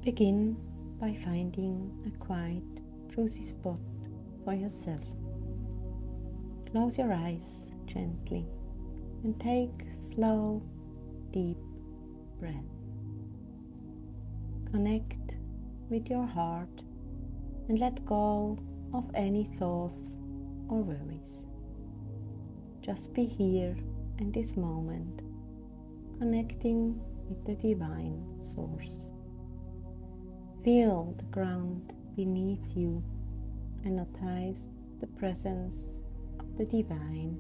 Begin by finding a quiet, cozy spot for yourself. Close your eyes gently and take slow, deep breath. Connect with your heart and let go of any thoughts or worries. Just be here in this moment, connecting with the Divine Source. Feel the ground beneath you and notice the presence of the Divine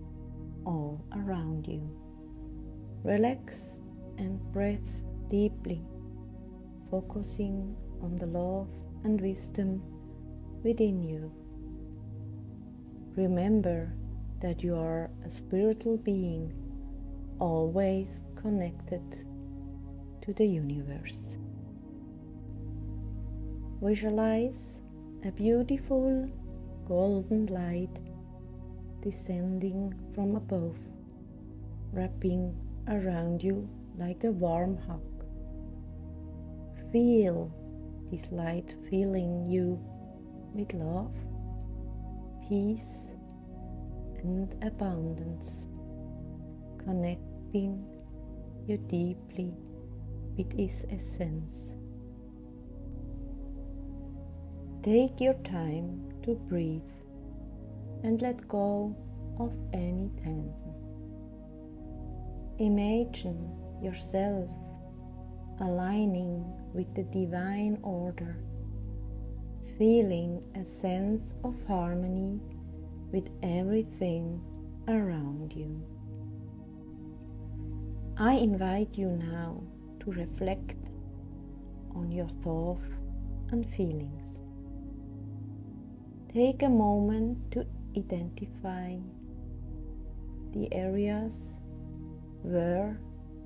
all around you. Relax and breathe deeply, focusing on the love and wisdom within you. Remember that you are a spiritual being, always connected to the universe. Visualize a beautiful golden light descending from above, wrapping around you like a warm hug. Feel this light filling you with love, peace, and abundance, connecting you deeply with its essence. Take your time to breathe and let go of any tension. Imagine yourself aligning with the divine order, feeling a sense of harmony with everything around you. I invite you now to reflect on your thoughts and feelings. Take a moment to identify the areas where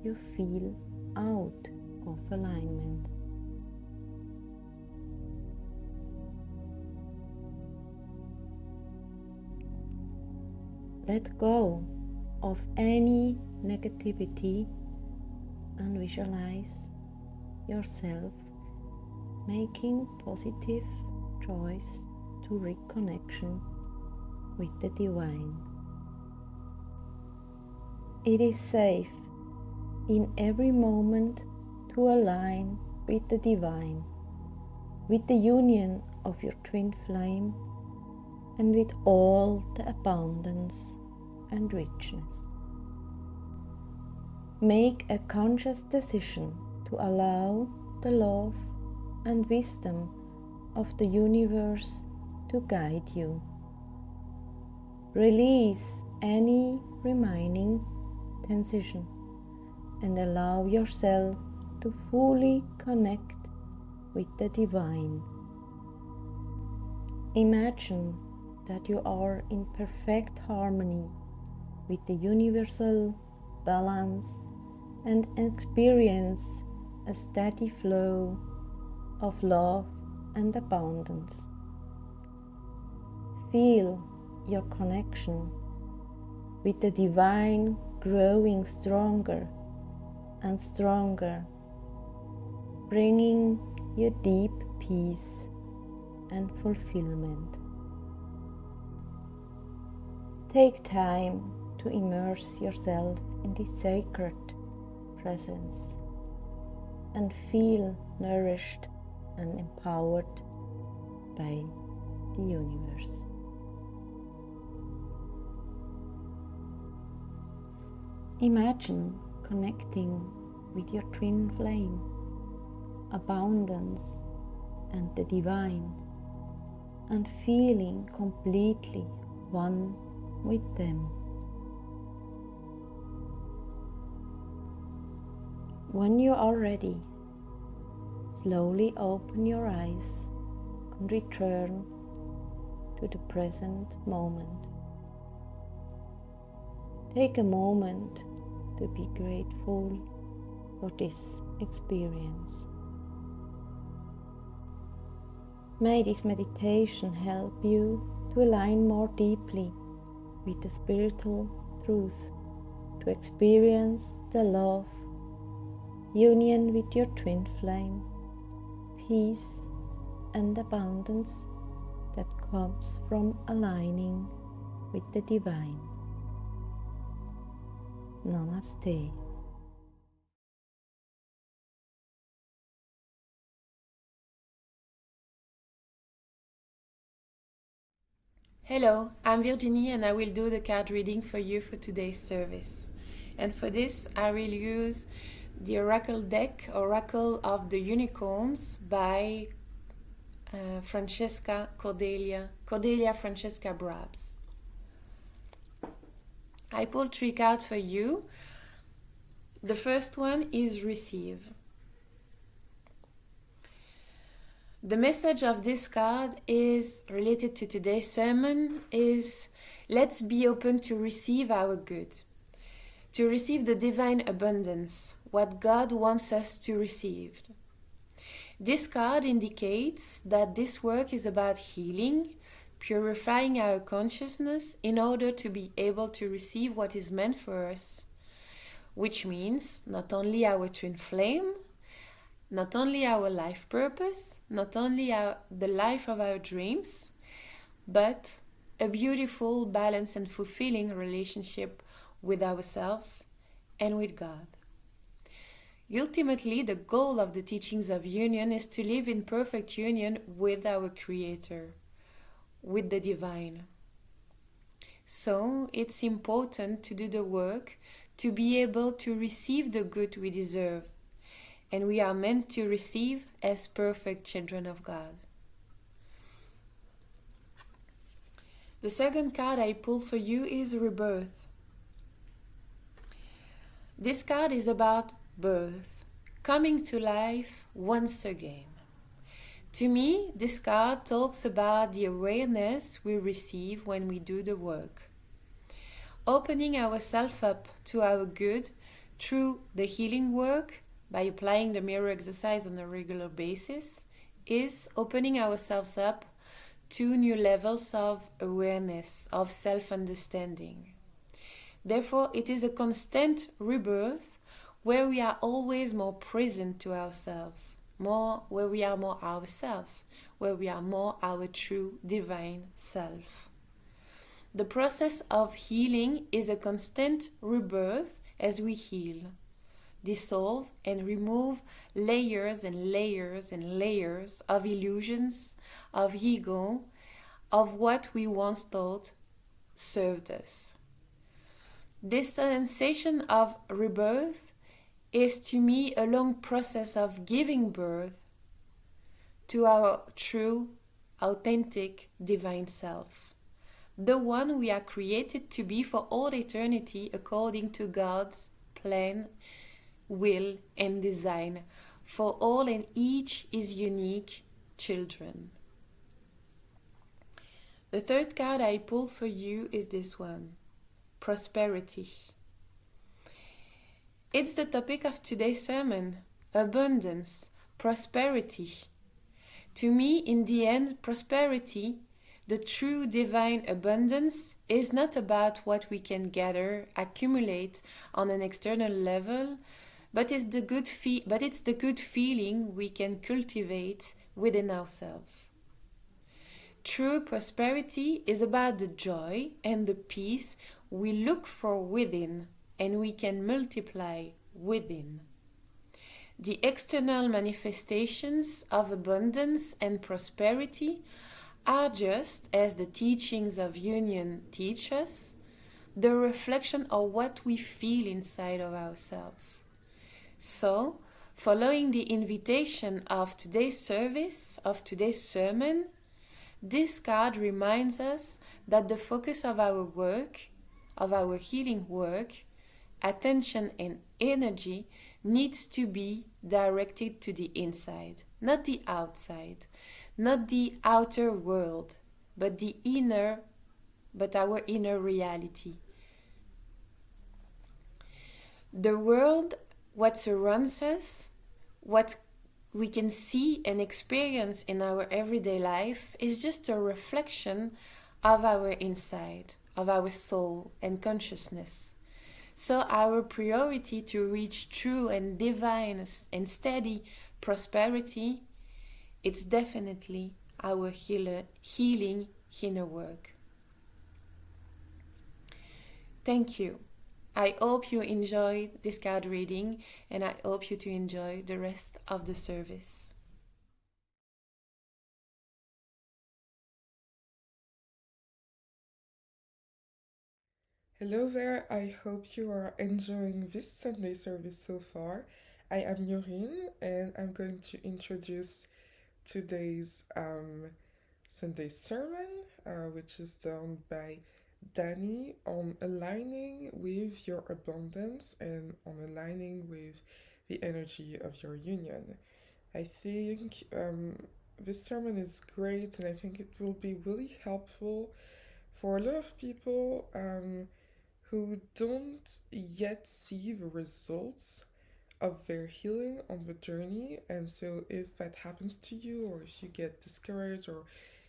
you feel out of alignment. Let go of any negativity and visualize yourself making positive choice to reconnection with the Divine. It is safe in every moment to align with the Divine, with the union of your twin flame, and with all the abundance and richness. Make a conscious decision to allow the love and wisdom of the universe to guide you. Release any remaining tension and allow yourself to fully connect with the Divine. Imagine that you are in perfect harmony with the universal balance and experience a steady flow of love and abundance. Feel your connection with the Divine growing stronger and stronger, bringing you deep peace and fulfillment. Take time to immerse yourself in this sacred presence and feel nourished and empowered by the universe. Imagine connecting with your twin flame, abundance, and the Divine, and feeling completely one with them. When you are ready, slowly open your eyes and return to the present moment. Take a moment to be grateful for this experience. May this meditation help you to align more deeply with the spiritual truth, to experience the love, union with your twin flame, peace and abundance that comes from aligning with the divine. Namaste. Hello, I'm Virginie and I will do the card reading for you for today's service. And for this, I will use the Oracle deck, Oracle of the Unicorns by Cordelia Francesca Brabs. I pulled 3 cards for you. The first one is Receive. The message of this card is related to today's sermon is let's be open to receive our good, to receive the divine abundance, what God wants us to receive. This card indicates that this work is about healing, purifying our consciousness in order to be able to receive what is meant for us, which means not only our twin flame, not only our life purpose, not only the life of our dreams, but a beautiful, balanced and fulfilling relationship with ourselves and with God. Ultimately, the goal of the teachings of union is to live in perfect union with our Creator, with the divine. So, it's important to do the work to be able to receive the good we deserve. And we are meant to receive as perfect children of God. The second card I pulled for you is Rebirth. This card is about birth, coming to life once again. To me, this card talks about the awareness we receive when we do the work. Opening ourselves up to our good through the healing work by applying the mirror exercise on a regular basis is opening ourselves up to new levels of awareness, of self-understanding. Therefore, it is a constant rebirth where we are always more present to ourselves, where we are more ourselves, where we are more our true divine self. The process of healing is a constant rebirth as we heal, dissolve and remove layers and layers and layers of illusions, of ego, of what we once thought served us. This sensation of rebirth is to me a long process of giving birth to our true, authentic, divine self. The one we are created to be for all eternity according to God's plan, will and design for all and each is unique children. The third card I pulled for you is this one, Prosperity. It's the topic of today's sermon, abundance, prosperity. To me, in the end, prosperity, the true divine abundance, is not about what we can gather, accumulate on an external level, but it's the good feeling we can cultivate within ourselves. True prosperity is about the joy and the peace we look for within and we can multiply within. The external manifestations of abundance and prosperity are just, as the teachings of union teach us, the reflection of what we feel inside of ourselves. So, following the invitation of today's service, of today's sermon, this card reminds us that the focus of our work, of our healing work, attention and energy needs to be directed to the inside, not the outside, not the outer world, but our inner reality. The world, what surrounds us, what we can see and experience in our everyday life is just a reflection of our inside, of our soul and consciousness. So our priority to reach true and divine and steady prosperity It's definitely our healing inner work. Thank you. I hope you enjoyed this card reading, and I hope you to enjoy the rest of the service. Hello there, I hope you are enjoying this Sunday service so far. I am Yorine and I'm going to introduce today's Sunday sermon, which is done by Danny on aligning with your abundance and on aligning with the energy of your union. I think this sermon is great and I think it will be really helpful for a lot of people who don't yet see the results of their healing on the journey. And so, if that happens to you, or if you get discouraged, or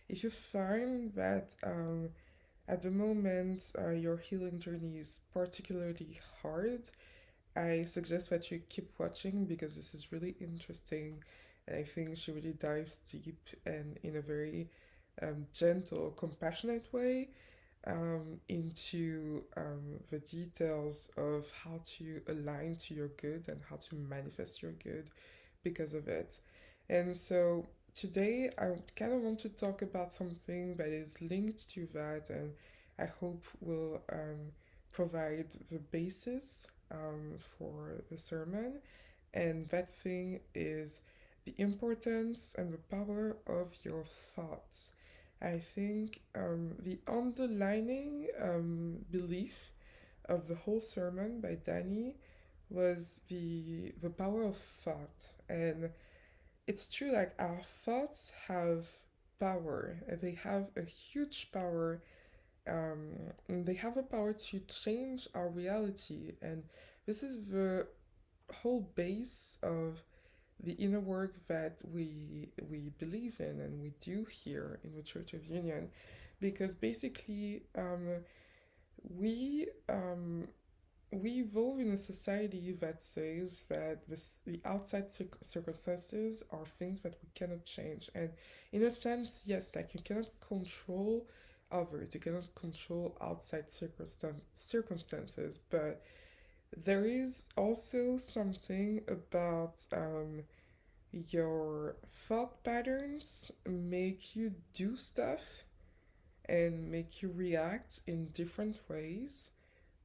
if you find that at the moment your healing journey is particularly hard, I suggest that you keep watching because this is really interesting. And I think she really dives deep and in a very gentle, compassionate way into the details of how to align to your good and how to manifest your good because of it. And so today I kind of want to talk about something that is linked to that, and I hope will provide the basis for the sermon. And that thing is the importance and the power of your thoughts. I think the underlining belief of the whole sermon by Danny was the power of thought. And it's true, like our thoughts have power. They have a huge power. They have a power to change our reality. And this is the whole base of the inner work that we believe in and we do here in the Church of Union, because basically we we evolve in a society that says that the outside circumstances are things that we cannot change, and in a sense, yes, like you cannot control others, you cannot control outside circumstances, but there is also something about your thought patterns make you do stuff and make you react in different ways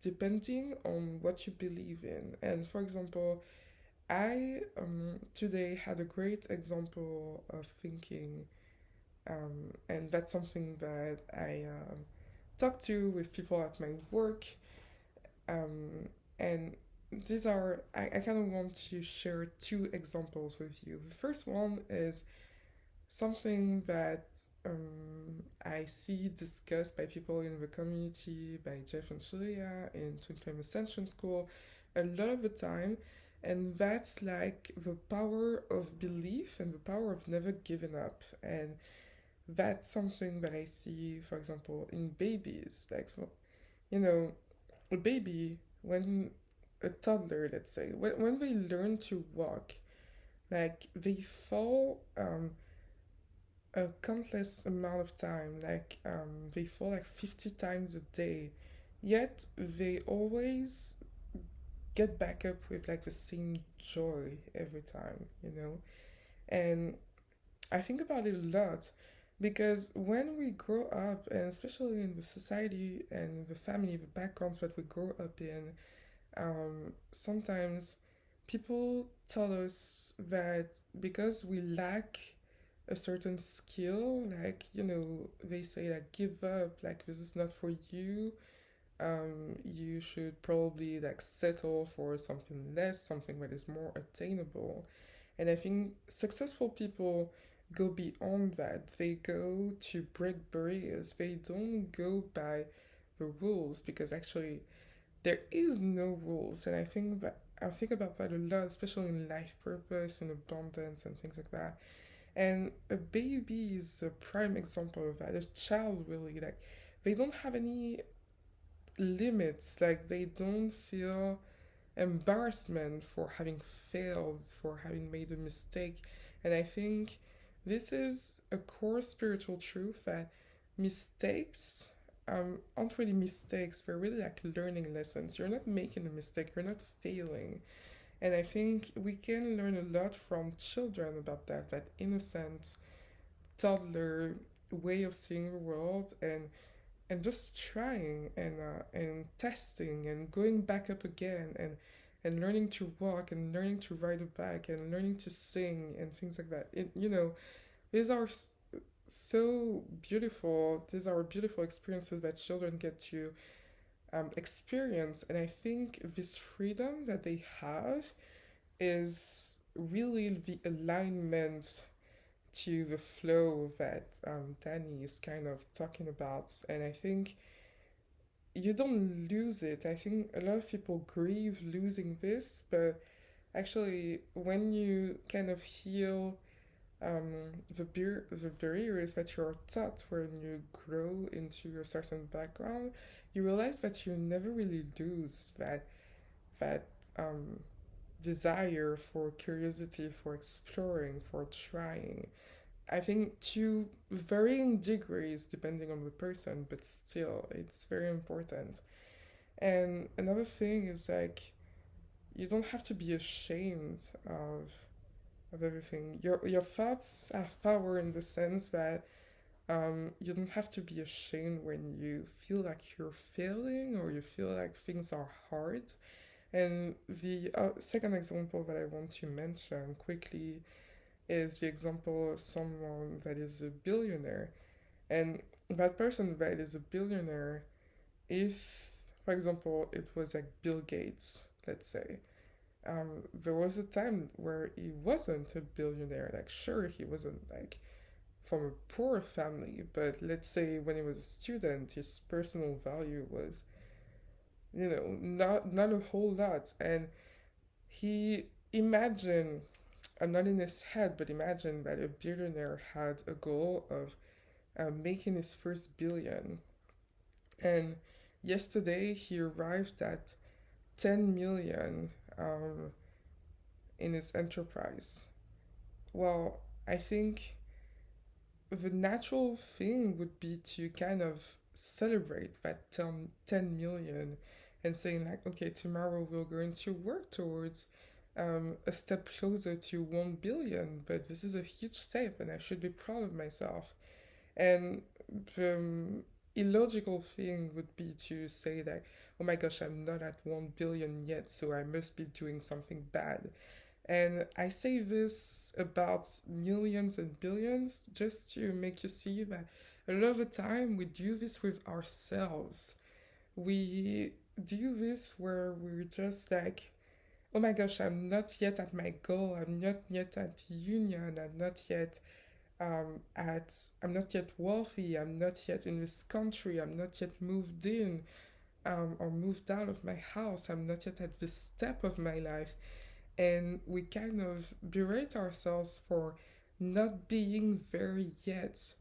depending on what you believe in. And for example, I today had a great example of thinking, and that's something that I talk to with people at my work. And these are, I kind of want to share two examples with you. The first one is something that I see discussed by people in the community, by Jeff and Shaleia in Twin Flame Ascension School a lot of the time, and that's like the power of belief and the power of never giving up. And that's something that I see, for example, in babies. Like, for, you know, a baby, when a toddler, let's say, when they learn to walk, like they fall a countless amount of time, like they fall like 50 times a day, yet they always get back up with like the same joy every time, you know. And I think about it a lot because when we grow up, and especially in the society and the family, the backgrounds that we grow up in, sometimes people tell us that because we lack a certain skill, like, you know, they say like give up, like this is not for you. You should probably like settle for something less, something that is more attainable. And I think successful people go beyond that. They go to break barriers. They don't go by the rules because actually there is no rules. And I think about that a lot, especially in life purpose and abundance and things like that. And a baby is a prime example of that. A child really, like, they don't have any limits. Like they don't feel embarrassment for having failed, for having made a mistake. And I think this is a core spiritual truth that mistakes aren't really mistakes, they're really like learning lessons. You're not making a mistake, you're not failing. And I think we can learn a lot from children about that, that innocent toddler way of seeing the world, and just trying and testing and going back up again and learning to walk and learning to ride a bike and learning to sing and things like that. These are so beautiful. These are beautiful experiences that children get to experience. And I think this freedom that they have is really the alignment to the flow that Danny is kind of talking about. And I think you don't lose it. I think a lot of people grieve losing this, but actually, when you kind of heal the barriers that you're taught when you grow into a certain background, you realize that you never really lose that desire for curiosity, for exploring, for trying. I think to varying degrees depending on the person, but still, it's very important. And another thing is like you don't have to be ashamed of everything. Your thoughts have power in the sense that you don't have to be ashamed when you feel like you're failing or you feel like things are hard. And the second example that I want to mention quickly is the example of someone that is a billionaire. And that person that is a billionaire, if, for example, it was like Bill Gates, let's say, there was a time where he wasn't a billionaire. Like, sure, he wasn't like from a poor family, but let's say when he was a student, his personal value was, not a whole lot. And he imagined, I'm not in his head, but imagine that a billionaire had a goal of making his first billion. And yesterday he arrived at 10 million in his enterprise. Well, I think the natural thing would be to kind of celebrate that 10 million and saying, like, okay, tomorrow we're going to work towards a step closer to 1 billion, but this is a huge step and I should be proud of myself. And the illogical thing would be to say that, oh my gosh, I'm not at 1 billion yet, so I must be doing something bad. And I say this about millions and billions just to make you see that a lot of the time we do this with ourselves. We do this where we're just like, oh my gosh, I'm not yet at my goal, I'm not yet at union, I'm not yet wealthy, I'm not yet in this country, I'm not yet moved in, or moved out of my house, I'm not yet at this step of my life. And we kind of berate ourselves for not being there yet,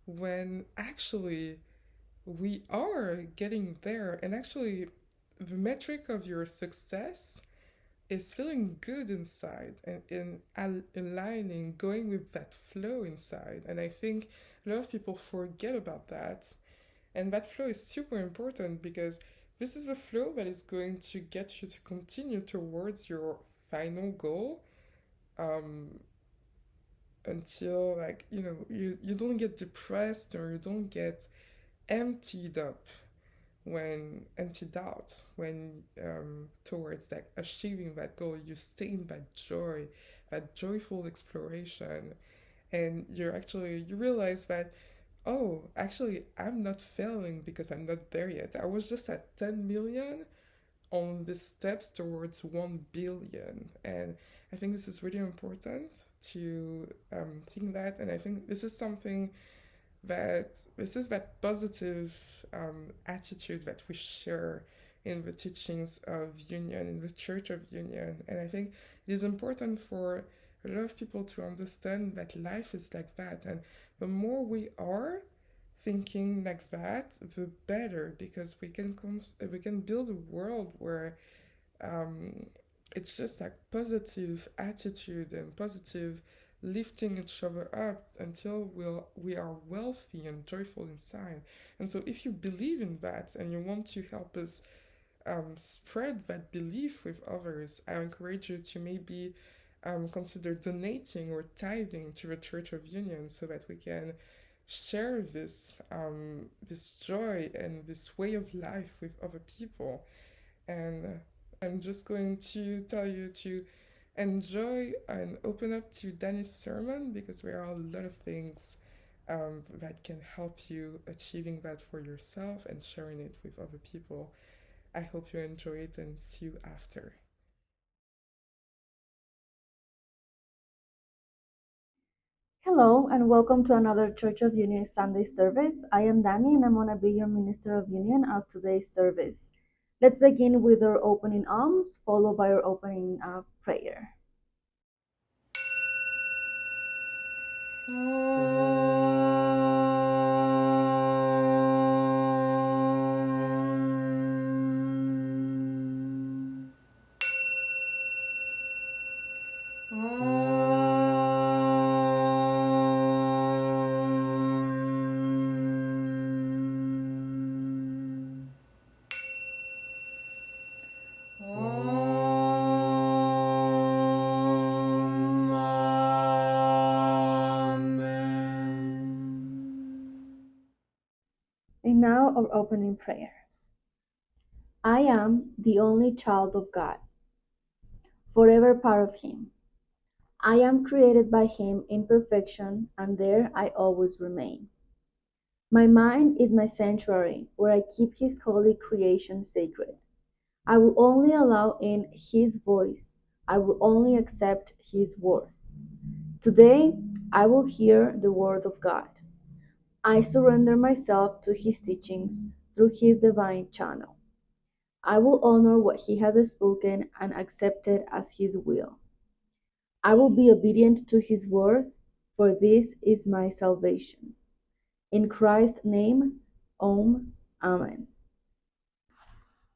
when actually we are getting there. And actually, the metric of your success is feeling good inside and in aligning, going with that flow inside. And I think a lot of people forget about that. And that flow is super important because this is the flow that is going to get you to continue towards your final goal, until, like, you don't get depressed or you don't get emptied up when emptied out when towards like achieving that goal. You stay in that joy, that joyful exploration, and you realize that, oh, actually I'm not failing because I'm not there yet. I was just at 10 million on the steps towards 1 billion. And I think this is really important to think that. And I think this is something that positive attitude that we share in the teachings of Union, in the Church of Union. And I think it is important for a lot of people to understand that life is like that. And the more we are thinking like that, the better, because we can build a world where it's just like positive attitude and positive lifting each other up until we are wealthy and joyful inside. And so, if you believe in that and you want to help us spread that belief with others, I encourage you to maybe consider donating or tithing to the Church of Union so that we can share this joy and this way of life with other people. And I'm just going to tell you to enjoy and open up to Danny's sermon, because there are a lot of things that can help you achieving that for yourself and sharing it with other people. I hope you enjoy it and see you after. Hello, and welcome to another Church of Union Sunday service. I am Danny, and I'm going to be your Minister of Union of today's service. Let's begin with our opening alms, followed by our opening prayer. And now our opening prayer. I am the only child of God, forever part of Him. I am created by Him in perfection, and there I always remain. My mind is my sanctuary, where I keep His holy creation sacred. I will only allow in His voice. I will only accept His word. Today, I will hear the word of God. I surrender myself to His teachings through His divine channel. I will honor what He has spoken and accept it as His will. I will be obedient to His word, for this is my salvation. In Christ's name, Amen.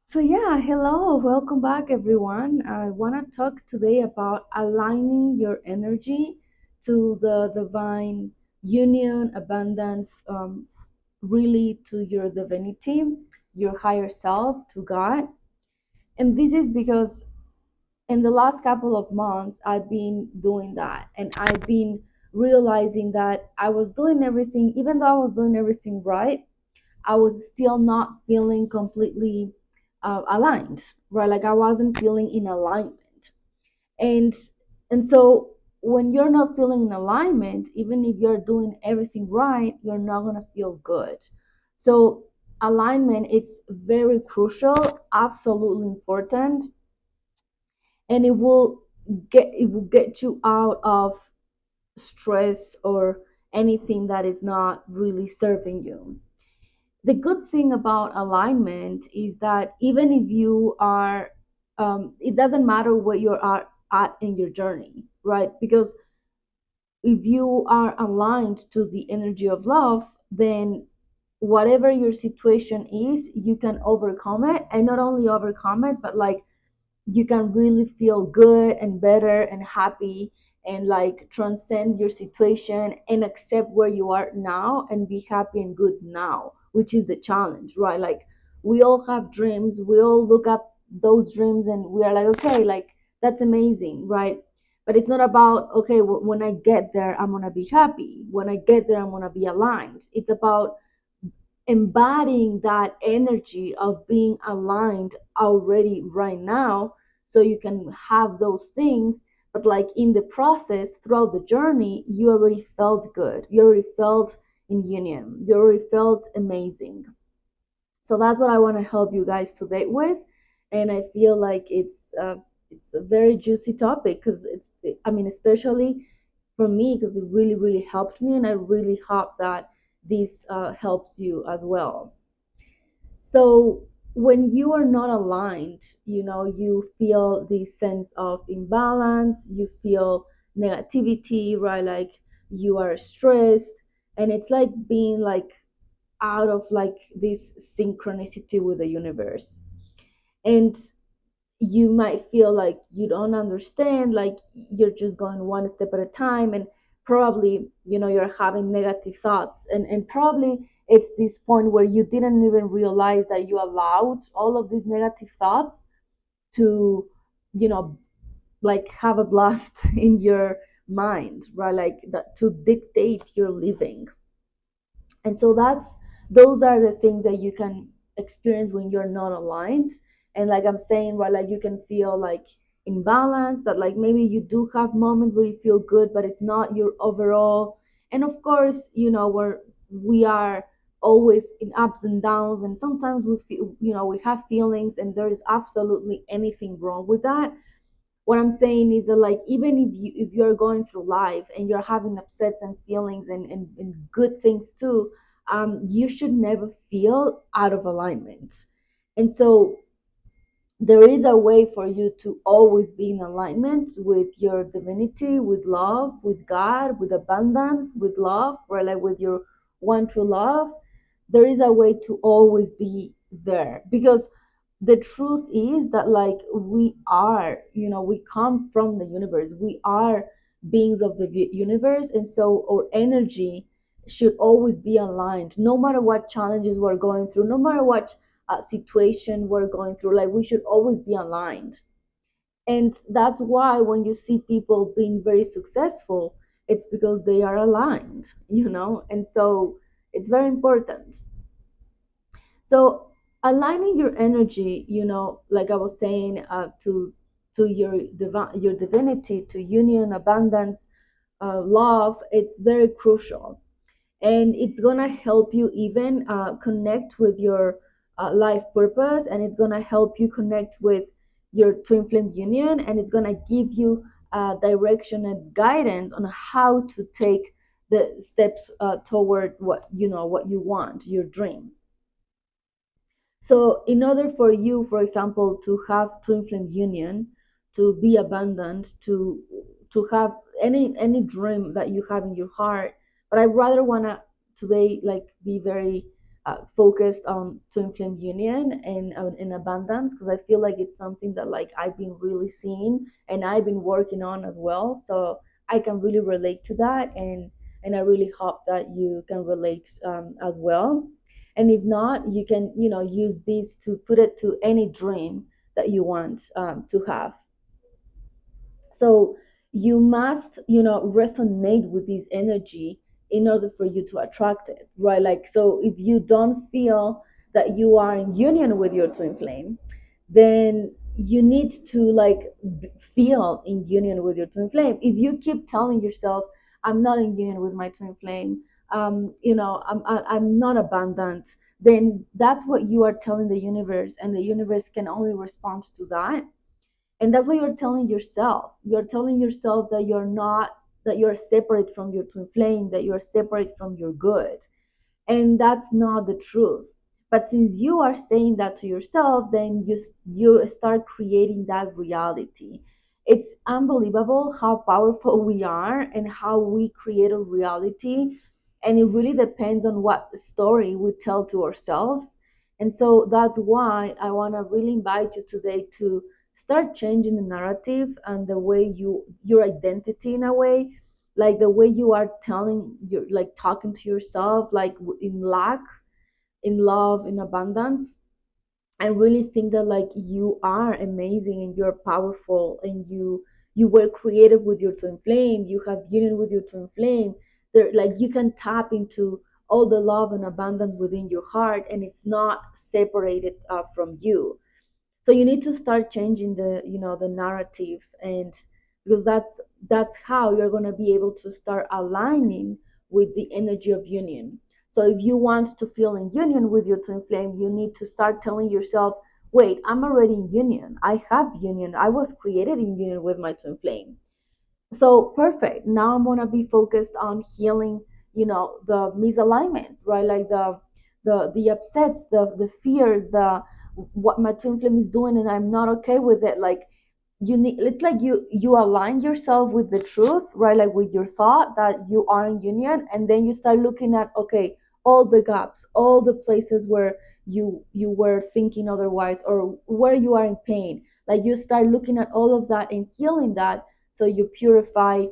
So hello, welcome back everyone. I want to talk today about aligning your energy to the divine union, abundance, really to your divinity, your higher self, to God. And this is because in the last couple of months, I've been doing that, and I've been realizing that I was doing everything, even though I was doing everything right, I was still not feeling completely aligned, right? Like I wasn't feeling in alignment, and so when you're not feeling in alignment, even if you're doing everything right, you're not gonna feel good. So alignment, it's very crucial, absolutely important, and it will get you out of stress or anything that is not really serving you. The good thing about alignment is that even if you are it doesn't matter where you are at in your journey, right? Because if you are aligned to the energy of love, then whatever your situation is, you can overcome it, and not only overcome it, but like you can really feel good and better and happy, and like transcend your situation and accept where you are now and be happy and good now, which is the challenge, right? Like we all have dreams, we all look up those dreams and we are like, okay, like that's amazing, right? But it's not about, okay, when I get there I'm gonna be happy, when I get there I'm gonna be aligned. It's about embodying that energy of being aligned already right now, so you can have those things. But like in the process, throughout the journey, you already felt good, you already felt in union, you already felt amazing. So that's what I want to help you guys today with. And I feel like it's a very juicy topic, because I mean, especially for me, because it really really helped me, and I really hope that this helps you as well. So when you are not aligned, you feel this sense of imbalance, you feel negativity, right? Like you are stressed, and it's like being like out of like this synchronicity with the universe. And you might feel like you don't understand, like you're just going one step at a time, and probably you're having negative thoughts, and probably it's this point where you didn't even realize that you allowed all of these negative thoughts to you know like have a blast in your mind, right? Like that, to dictate your living. And so those are the things that you can experience when you're not aligned. And like I'm saying, right, like you can feel like imbalance, that like maybe you do have moments where you feel good, but it's not your overall. And of course, we are always in ups and downs, and sometimes we feel, we have feelings, and there is absolutely anything wrong with that. What I'm saying is that, like, even if you're going through life and you're having upsets and feelings, and good things too, you should never feel out of alignment. And so there is a way for you to always be in alignment with your divinity, with love, with God, with abundance, with love, or like with your one true love. There is a way to always be there, because the truth is that, like, we are, we come from the universe, we are beings of the universe, and so our energy should always be aligned, no matter what challenges we're going through, no matter what situation we're going through. Like, we should always be aligned. And that's why when you see people being very successful, it's because they are aligned, and so it's very important. So aligning your energy, like I was saying, to your divinity, to union, abundance, love, it's very crucial, and it's gonna help you even connect with your life purpose, and it's gonna help you connect with your twin flame union, and it's gonna give you direction and guidance on how to take the steps toward what you want, your dream. So, in order for you, for example, to have twin flame union, to be abundant, to have any dream that you have in your heart, but I rather wanna today like be very focused on twin flame union and in abundance, because I feel like it's something that like I've been really seeing and I've been working on as well. So I can really relate to that, and I really hope that you can relate as well. And if not, you can use this to put it to any dream that you want to have. So you must resonate with this energy in order for you to attract it, right? Like, so if you don't feel that you are in union with your twin flame, then you need to like feel in union with your twin flame. If you keep telling yourself, I'm not in union with my twin flame, I'm not abundant, then that's what you are telling the universe, and the universe can only respond to that. And that's what you're telling yourself. You're telling yourself that you're not, that you're separate from your twin flame, that you're separate from your good, and that's not the truth. But since you are saying that to yourself, then you start creating that reality. It's unbelievable how powerful we are and how we create a reality, and it really depends on what story we tell to ourselves. And so that's why I want to really invite you today to start changing the narrative and the way your identity, in a way, like the way you are telling, you're like talking to yourself, like in lack, in love, in abundance. I really think that like you are amazing and you're powerful, and you were created with your twin flame, you have union with your twin flame. There, like, you can tap into all the love and abundance within your heart, and it's not separated from you. So you need to start changing the narrative, and because that's how you're going to be able to start aligning with the energy of union. So if you want to feel in union with your twin flame, you need to start telling yourself, wait, I'm already in union, I have union, I was created in union with my twin flame. So perfect, now I'm going to be focused on healing the misalignments, right? Like the upsets, the fears, the what my twin flame is doing and I'm not okay with it. Like, you need, it's like you align yourself with the truth, right? Like with your thought that you are in union, and then you start looking at, okay, all the gaps, all the places where you were thinking otherwise, or where you are in pain. Like you start looking at all of that and healing that, so you purify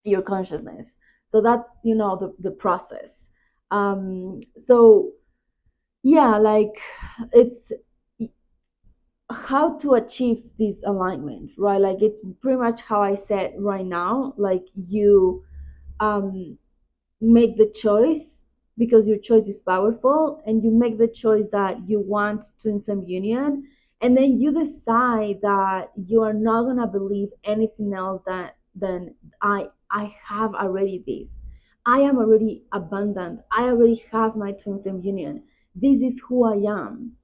your consciousness. So that's, the process. So yeah, like it's how to achieve this alignment, right? Like it's pretty much how I said right now. Like you um make the choice, because your choice is powerful, and you make the choice that you want twin flame union, and then you decide that you are not going to believe anything else that than I have already this. I am already abundant. I already have my twin flame union. This is who I am.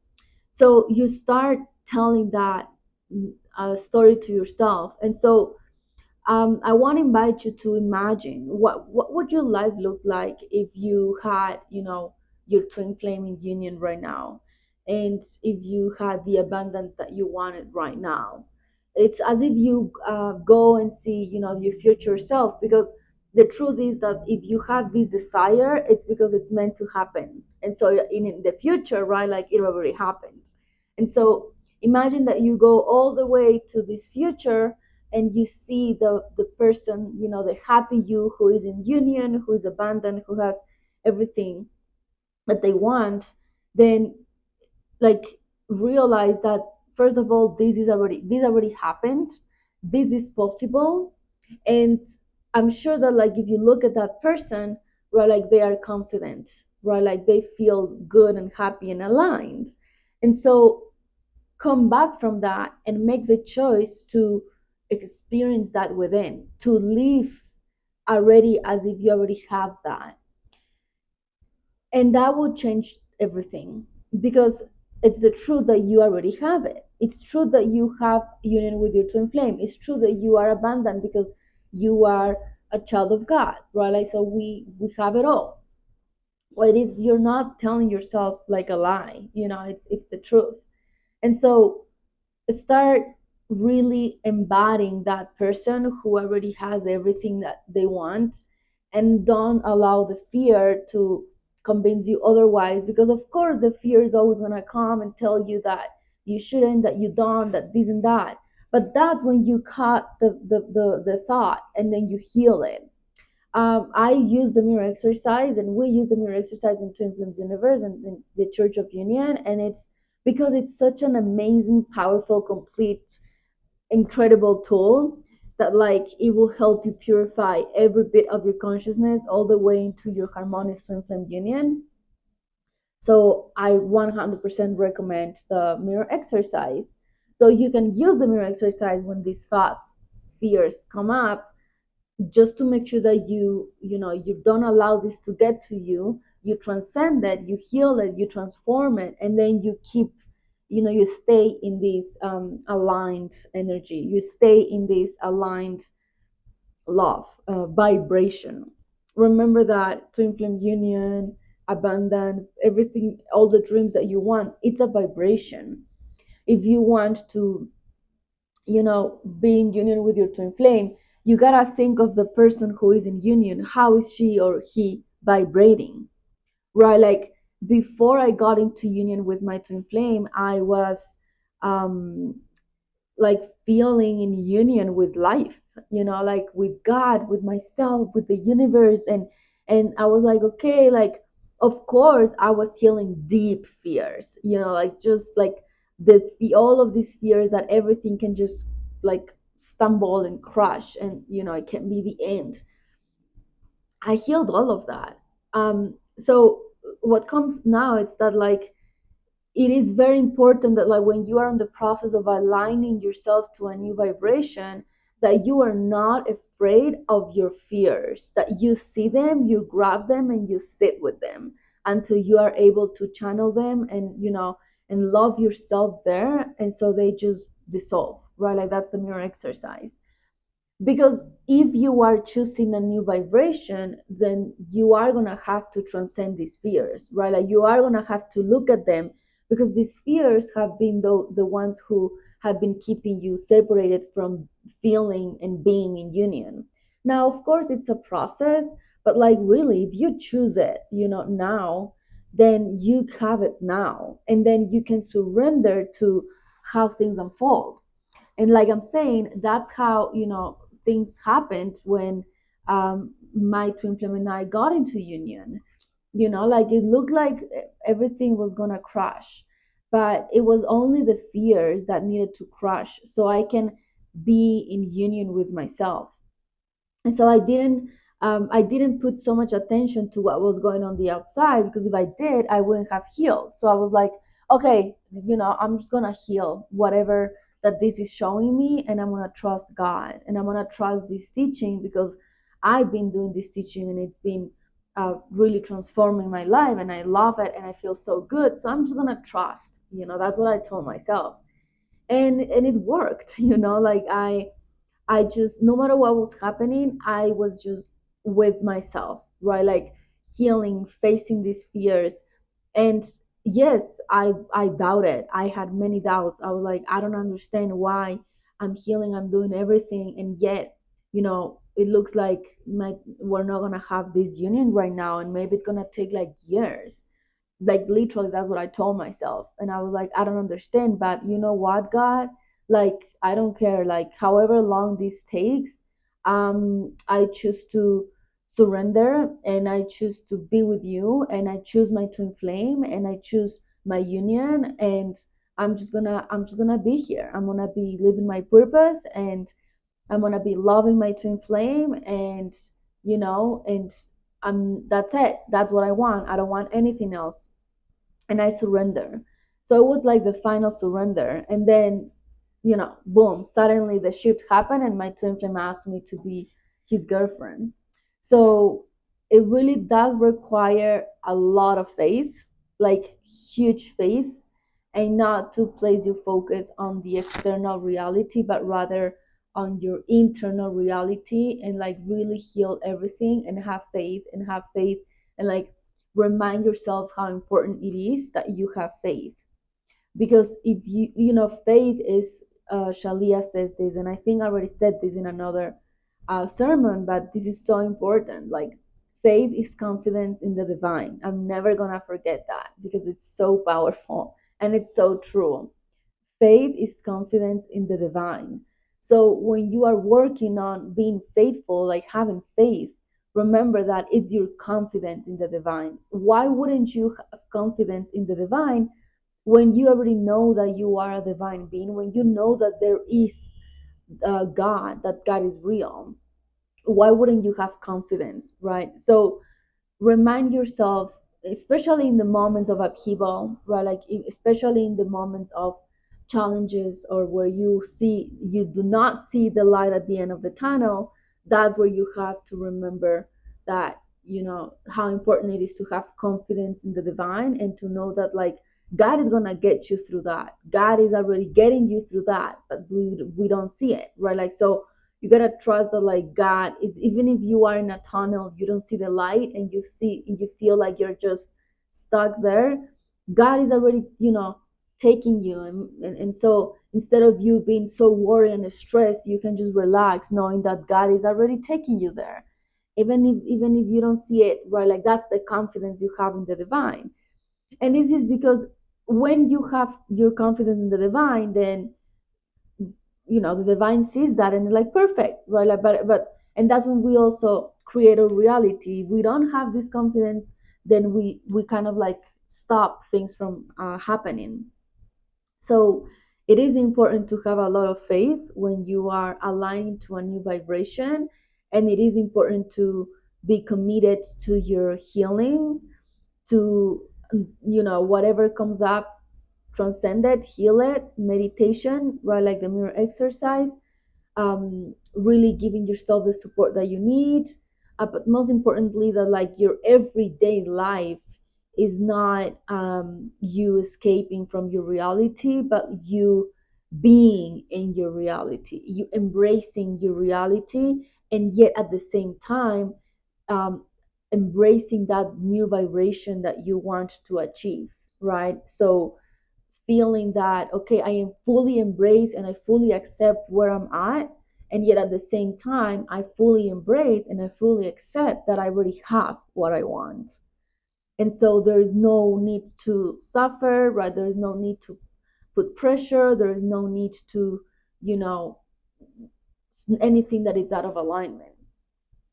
So you start telling that story to yourself. And so I want to invite you to imagine what would your life look like if you had, your twin flame in union right now, and if you had the abundance that you wanted right now. It's as if you go and see, your future self, because the truth is that if you have this desire, it's because it's meant to happen. And so in the future, right, like it already happened. And so imagine that you go all the way to this future, and you see the person, the happy you, who is in union, who is abundant, who has everything that they want. Then, like, realize that, first of all, this already happened. This is possible. And I'm sure that, like, if you look at that person, right, like they are confident, right, like they feel good and happy and aligned. And so come back from that and make the choice to experience that within, to live already as if you already have that. And that will change everything, because it's the truth that you already have it. It's true that you have union with your twin flame. It's true that you are abundant because you are a child of God, right? Like, so we have it all. Well, it is, you're not telling yourself like a lie, it's the truth. And so start really embodying that person who already has everything that they want, and don't allow the fear to convince you otherwise, because of course the fear is always going to come and tell you that you shouldn't, that you don't, that this and that. But that's when you cut the thought, and then you heal it. I use the mirror exercise, and we use the mirror exercise in Twin Flames Universe and in the Church of Union. And it's because it's such an amazing, powerful, complete, incredible tool that, like, it will help you purify every bit of your consciousness all the way into your harmonious twin flame union. So I 100% recommend the mirror exercise. So you can use the mirror exercise when these thoughts, fears come up, just to make sure that you don't allow this to get to you. You transcend it, you heal it, you transform it, and then you keep, you stay in this aligned energy, you stay in this aligned love vibration. Remember that twin flame union, abundance, everything, all the dreams that you want, it's a vibration. If you want to, be in union with your twin flame, you gotta think of the person who is in union. How is she or he vibrating? Right? Like, before I got into union with my twin flame, I was um like feeling in union with life, like with God, with myself, with the universe. And I was like, okay, like, of course I was healing deep fears, like, just like the all of these fears that everything can just, like, stumble and crush, and it can be the end. I healed all of that. So what comes now, it's that, like, it is very important that, like, when you are in the process of aligning yourself to a new vibration, that you are not afraid of your fears, that you see them, you grab them, and you sit with them until you are able to channel them, and and love yourself there, and so they just dissolve, right? Like, that's the mirror exercise. Because if you are choosing a new vibration, then you are going to have to transcend these fears, right? Like, you are going to have to look at them, because these fears have been the ones who have been keeping you separated from feeling and being in union. Now, of course, it's a process, but, like, really, if you choose it, now, then you have it now, and then you can surrender to how things unfold. And like I'm saying, that's how, things happened when my twin flame and I got into union. Like it looked like everything was gonna crash, but it was only the fears that needed to crash so I can be in union with myself. And so I didn't put so much attention to what was going on the outside, because if I did, I wouldn't have healed. So I was like, okay, I'm just gonna heal whatever that this is showing me, and I'm gonna trust God, and I'm gonna trust this teaching, because I've been doing this teaching and it's been really transforming my life, and I love it, and I feel so good. So I'm just gonna trust. That's what I told myself, and it worked. Like I just, no matter what was happening, I was just with myself, right? Like healing, facing these fears. And yes, I doubted. I had many doubts. I was like, I don't understand why I'm healing, I'm doing everything, and yet, it looks like we're not gonna have this union right now, and maybe it's gonna take like years. Like literally, that's what I told myself. And I was like, I don't understand, but you know what, God, like I don't care, like however long this takes, I choose to surrender, and I choose to be with you, and I choose my twin flame, and I choose my union, and I'm just gonna be here. I'm gonna be living my purpose, and I'm gonna be loving my twin flame, and that's it. That's what I want. I don't want anything else. And I surrender. So it was like the final surrender. And then, boom, suddenly the shift happened, and my twin flame asked me to be his girlfriend. So it really does require a lot of faith, like huge faith, and not to place your focus on the external reality, but rather on your internal reality, and like really heal everything, and have faith, and like remind yourself how important it is that you have faith. Because if faith is, Shaleia says this, and I think I already said this in another sermon, but this is so important. Like, faith is confidence in the divine. I'm never gonna forget that, because it's so powerful and it's so true. Faith is confidence in the divine. So when you are working on being faithful, like having faith, remember that it's your confidence in the divine. Why wouldn't you have confidence in the divine when you already know that you are a divine being, when you know that there is God, that God is real? Why wouldn't you have confidence, right? So remind yourself, especially in the moments of upheaval, right? Like especially in the moments of challenges, or where you do not see the light at the end of the tunnel. That's where you have to remember that, how important it is to have confidence in the divine, and to know that, like, God is gonna get you through that. God is already getting you through that, but we don't see it, right? Like, so you gotta trust that, like, God is, even if you are in a tunnel, you don't see the light, and you feel like you're just stuck there. God is already, taking you, and so instead of you being so worried and stressed, you can just relax, knowing that God is already taking you there, even if you don't see it, right? Like, that's the confidence you have in the divine. And this is because when you have your confidence in the divine, then the divine sees that, and like, perfect, right? Like, but and that's when we also create a reality. If we don't have this confidence, then we kind of like stop things from happening. So it is important to have a lot of faith when you are aligning to a new vibration, and it is important to be committed to your healing, to whatever comes up, transcend it, heal it. Meditation, right? Like the mirror exercise, really giving yourself the support that you need. But most importantly, that, like, your everyday life is not you escaping from your reality, but you being in your reality, you embracing your reality, and yet at the same time, um, embracing that new vibration that you want to achieve, right? So feeling that, okay, I am fully embraced and I fully accept where I'm at, and yet at the same time, I fully embrace and I fully accept that I already have what I want. And so there is no need to suffer, right? There is no need to put pressure. There is no need to, you know, anything that is out of alignment.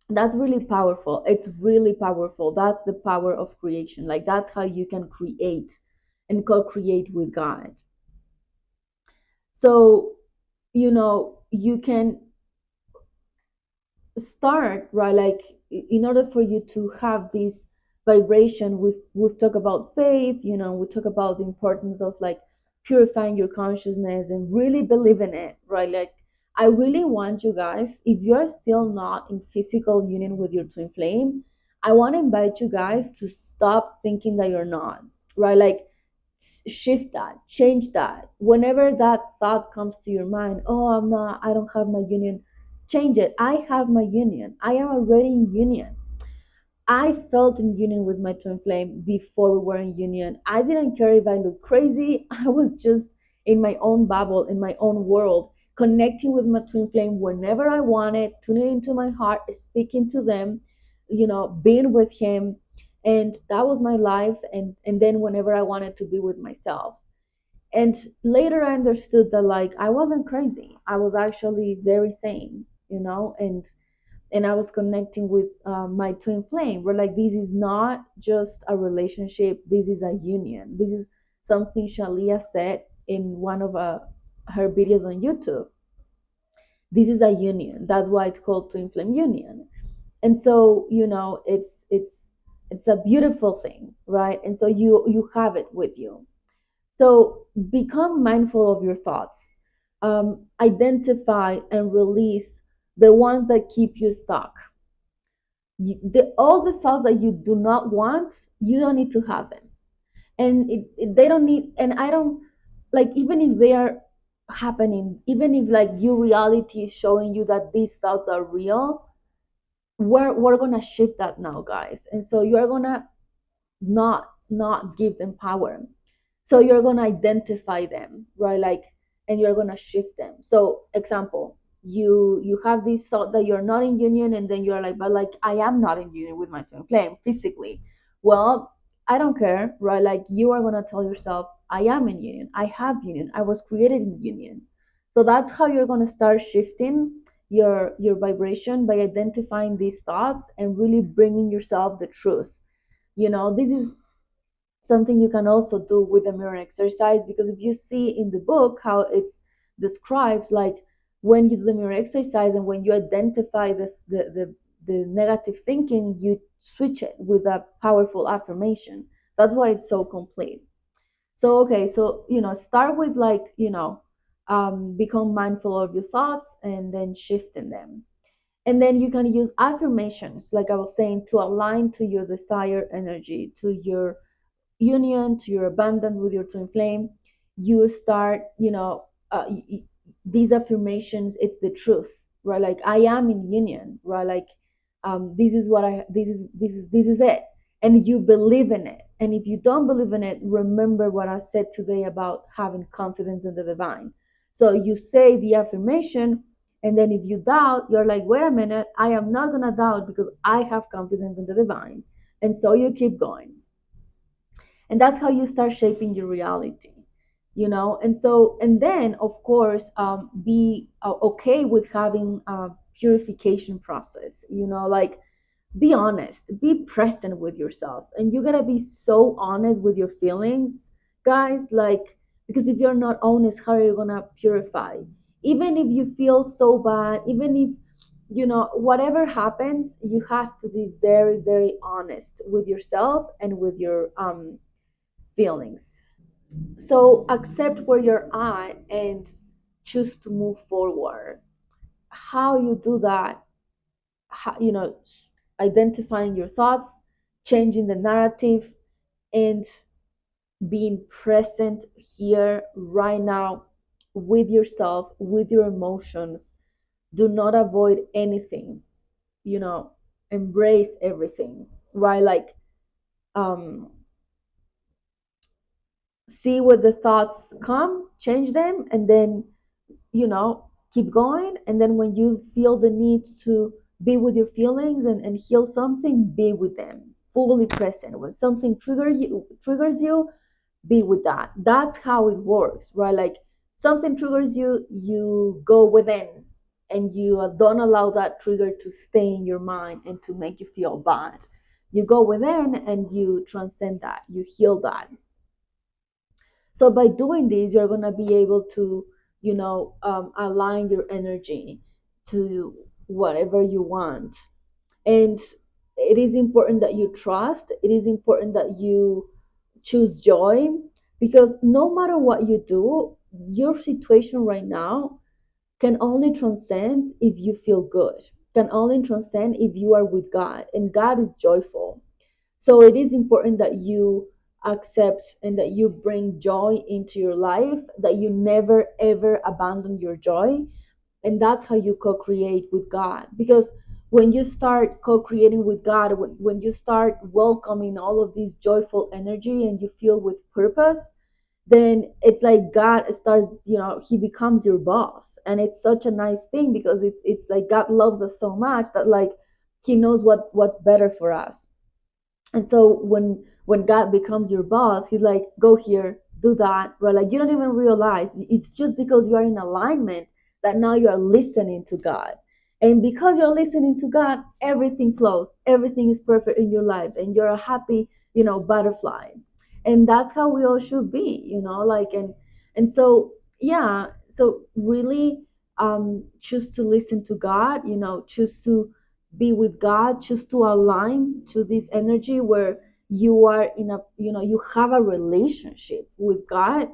That's really powerful. It's really powerful. That's the power of creation. Like, that's how you can create and co-create with God. So, you can start, right? Like, in order for you to have this vibration, we've talked about faith, we talk about the importance of like purifying your consciousness and really believe in it, right? Like, I really want you guys, if you're still not in physical union with your twin flame, I want to invite you guys to stop thinking that you're not, right? Like, shift that, change that. Whenever that thought comes to your mind, oh, I don't have my union, change it. I have my union. I am already in union. I felt in union with my twin flame before we were in union. I didn't care if I looked crazy. I was just in my own bubble, in my own world, connecting with my twin flame whenever I wanted, tuning into my heart, speaking to them, being with him. And that was my life. And then whenever I wanted to be with myself. And later I understood that, like, I wasn't crazy. I was actually very sane, and I was connecting with my twin flame. We're like, this is not just a relationship, this is a union. This is something Shaleia said in one of her videos on YouTube. This is a union. That's why it's called twin flame union. And so, it's a beautiful thing, right? And so you have it with you. So become mindful of your thoughts. Identify and release the ones that keep you stuck. All the thoughts that you do not want, you don't need to have them. And they don't need, and I don't, like, even if they are happening, even if like your reality is showing you that these thoughts are real, we're gonna shift that now, guys. And so you're gonna not give them power. So you're going to identify them, right? Like, and you're going to shift them. So example, you have this thought that you're not in union, and then you're like, but like, I am not in union with my twin flame physically. Well, I don't care, right? Like, you are going to tell yourself, I am in union, I have union, I was created in union. So that's how you're going to start shifting your vibration, by identifying these thoughts and really bringing yourself the truth. This is something you can also do with the mirror exercise, because if you see in the book how it's described, like, when you do the mirror exercise and when you identify the negative thinking, you switch it with a powerful affirmation. That's why it's so complete. So okay, so start with, like, become mindful of your thoughts and then shifting them. And then you can use affirmations, like I was saying, to align to your desire energy, to your union, to your abundance with your twin flame. You start, these affirmations, it's the truth, right? Like, I am in union, right? Like, this is what I this is it. And you believe in it. And if you don't believe in it, remember what I said today about having confidence in the divine. So you say the affirmation, and then if you doubt, you're like, wait a minute, I am not gonna doubt because I have confidence in the divine. And so you keep going. And that's how you start shaping your reality. And then, of course, be okay with having a purification process. Like, be honest, be present with yourself, and you gotta be so honest with your feelings, guys. Like, because if you're not honest, how are you gonna purify? Even if you feel so bad, even if whatever happens, you have to be very, very honest with yourself and with your feelings. So accept where you're at and choose to move forward. How you do that, how, identifying your thoughts, changing the narrative, and being present here right now with yourself, with your emotions. Do not avoid anything, embrace everything, right? Like, um see where the thoughts come, change them, and then keep going. And then when you feel the need to be with your feelings and heal something, be with them fully present. When something triggers you, be with that. That's how it works, right? Like something triggers you, you go within, and you don't allow that trigger to stay in your mind and to make you feel bad. You go within and you transcend that, you heal that. So by doing this, you're going to be able to, align your energy to whatever you want. And it is important that you trust, it is important that you choose joy, because no matter what you do, your situation right now can only transcend if you feel good, can only transcend if you are with God, and God is joyful. So it is important that you accept and that you bring joy into your life, that you never ever abandon your joy. And that's how you co-create with God. Because when you start co-creating with God, when you start welcoming all of this joyful energy and you feel with purpose, then it's like God starts, he becomes your boss. And it's such a nice thing, because it's like God loves us so much that like he knows what's better for us. And so when God becomes your boss, he's like, go here, do that, right? Like you don't even realize it's just because you are in alignment that now you are listening to God. And because you're listening to God, everything flows, everything is perfect in your life, and you're a happy, butterfly. And that's how we all should be, like. And so yeah, so really choose to listen to God, choose to be with God, choose to align to this energy where you are in a, you have a relationship with God.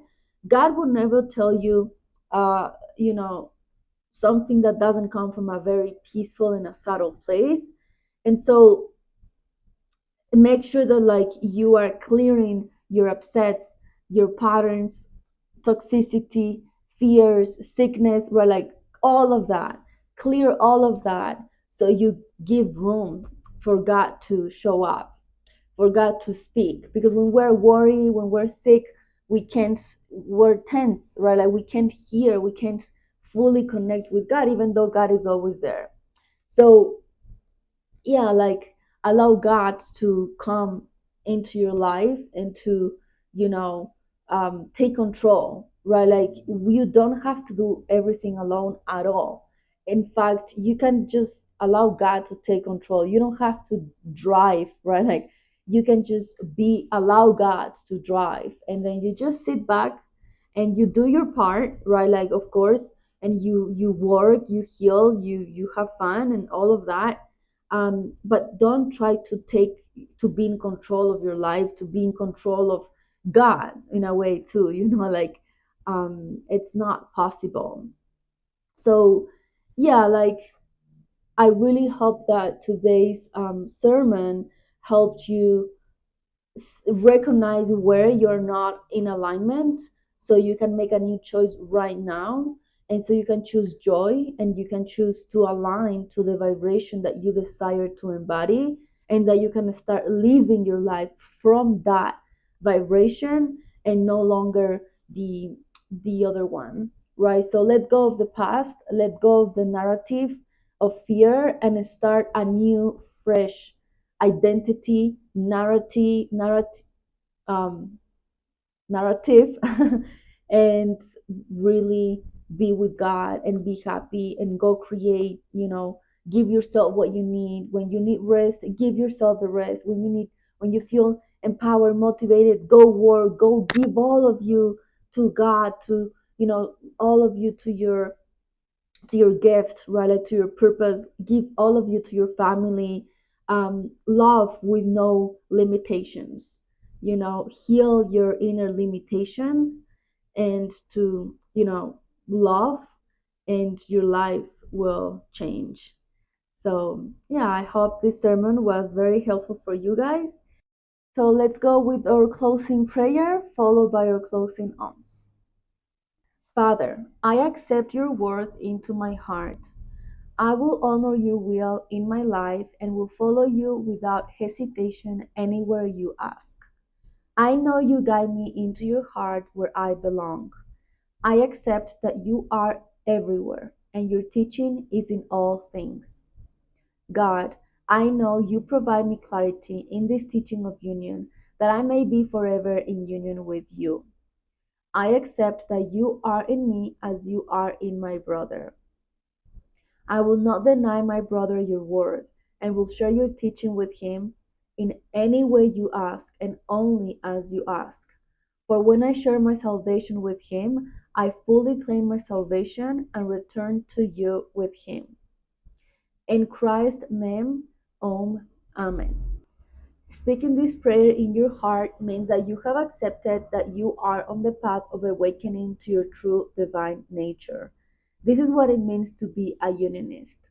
God would never tell you, uh, you know, something that doesn't come from a very peaceful and a subtle place. And so make sure that like you are clearing your upsets, your patterns, toxicity, fears, sickness, right? Like all of that. Clear all of that so you give room for God to show up, for God to speak. Because when we're worried, when we're sick, we're tense, right? Like we can't hear, we can't fully connect with God, even though God is always there. So yeah, like allow God to come into your life and to, you know take control, right? Like you don't have to do everything alone at all. In fact, you can just allow God to take control. You don't have to drive, right? Like you can just be allow God to drive, and then you just sit back and you do your part, right? Like of course, and you work, you heal, you have fun and all of that. But don't try to be in control of your life, to be in control of God in a way too, like it's not possible. So yeah, like I really hope that today's sermon helped you recognize where you're not in alignment, so you can make a new choice right now. And so you can choose joy, and you can choose to align to the vibration that you desire to embody, and that you can start living your life from that vibration and no longer the other one, right? So let go of the past, let go of the narrative of fear, and start a new fresh identity, um, narrative, and really be with God and be happy and go create. Give yourself what you need. When you need rest, give yourself the rest. When you feel empowered, motivated, go work, go give all of you to God, to all of you to your gift, right? Like to your purpose. Give all of you to your family. Love with no limitations. Heal your inner limitations, and to love, and your life will change. So yeah, I hope this sermon was very helpful for you guys. So let's go with our closing prayer, followed by our closing alms. Father, I accept your word into my heart. I will honor your will in my life and will follow you without hesitation anywhere you ask. I know you guide me into your heart where I belong. I accept that you are everywhere and your teaching is in all things. God, I know you provide me clarity in this teaching of union that I may be forever in union with you. I accept that you are in me as you are in my brother. I will not deny my brother your word, and will share your teaching with him in any way you ask, and only as you ask. For when I share my salvation with him, I fully claim my salvation and return to you with him. In Christ's name, Amen. Speaking this prayer in your heart means that you have accepted that you are on the path of awakening to your true divine nature. This is what it means to be a unionist.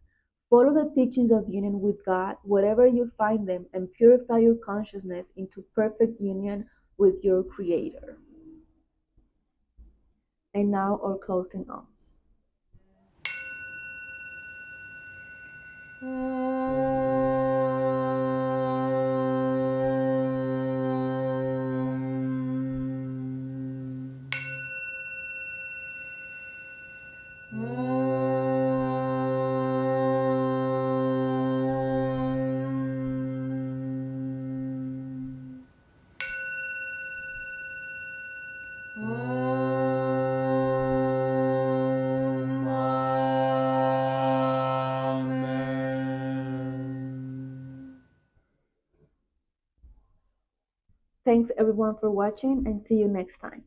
Follow the teachings of union with God wherever you find them and purify your consciousness into perfect union with your Creator. And now our closing arms. Thanks everyone for watching and see you next time.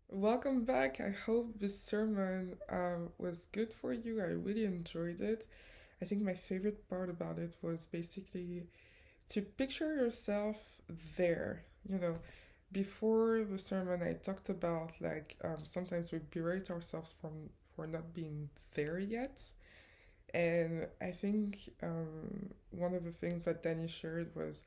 Welcome back. I hope this sermon was good for you. I really enjoyed it. I think my favorite part about it was basically to picture yourself there. Before the sermon, I talked about like sometimes we berate ourselves for not being there yet. And I think one of the things that Danny shared was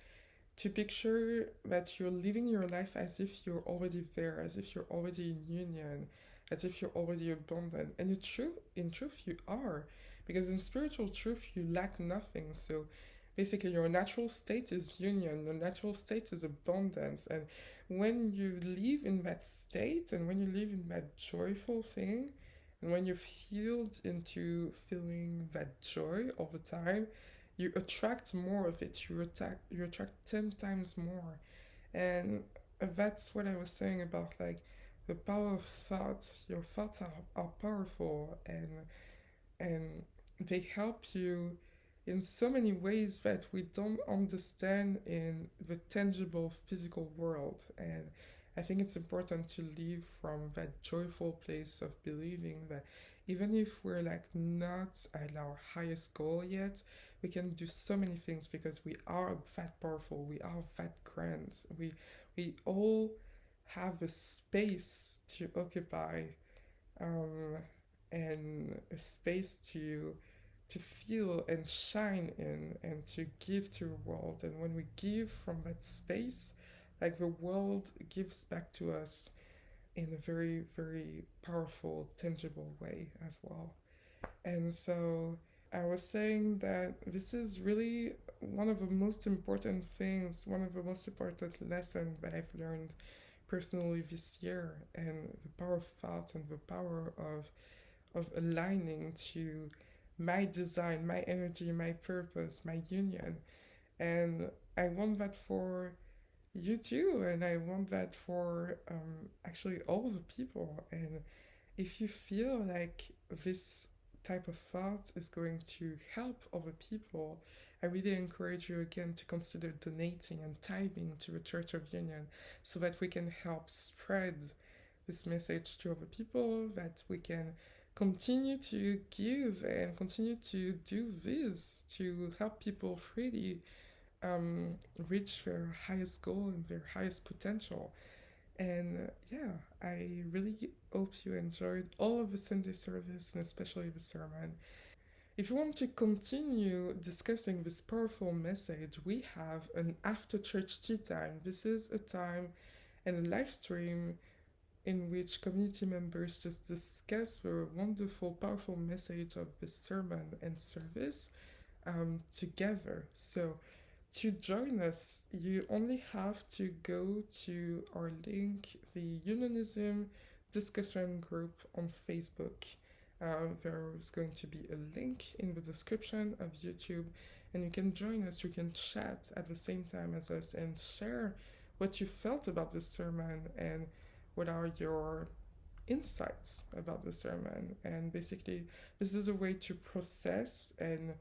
to picture that you're living your life as if you're already there, as if you're already in union, as if you're already abundant. And in truth, you are. Because in spiritual truth, you lack nothing. So basically, your natural state is union, your natural state is abundance. And when you live in that state and when you live in that joyful thing, and when you've healed into feeling that joy all the time, you attract more of it. You attract 10 times more. And that's what I was saying about like the power of thought. Your thoughts are powerful, and they help you in so many ways that we don't understand in the tangible physical world. And I think it's important to live from that joyful place of believing that even if we're like not at our highest goal yet, we can do so many things because we are that powerful, we are that grand. We all have a space to occupy, um, and a space to feel and shine in and to give to the world. And when we give from that space, like the world gives back to us in a very, very powerful, tangible way as well. And so I was saying that this is really one of the most important things, one of the most important lessons that I've learned personally this year, and the power of thought and the power of aligning to my design, my energy, my purpose, my union. And I want that for you too, and I want that for actually all the people. And if you feel like this type of thought is going to help other people, I really encourage you again to consider donating and tithing to the Church of Union so that we can help spread this message to other people, that we can continue to give and continue to do this to help people really reach their highest goal and their highest potential. And yeah, I really hope you enjoyed all of the Sunday service and especially the sermon. If you want to continue discussing this powerful message, we have an after church tea time. This is a time and a live stream in which community members just discuss the wonderful, powerful message of this sermon and service together. So to join us, you only have to go to our link, the Unionism discussion group on Facebook. There's going to be a link in the description of YouTube, and you can join us. You can chat at the same time as us and share what you felt about the sermon and what are your insights about the sermon. And basically, this is a way to process and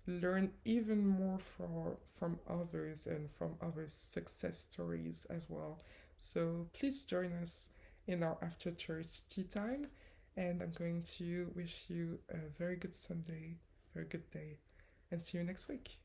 learn even more from others and from others' success stories as well. So please join us in our after church tea time, and I'm going to wish you a very good Sunday, very good day, and see you next week.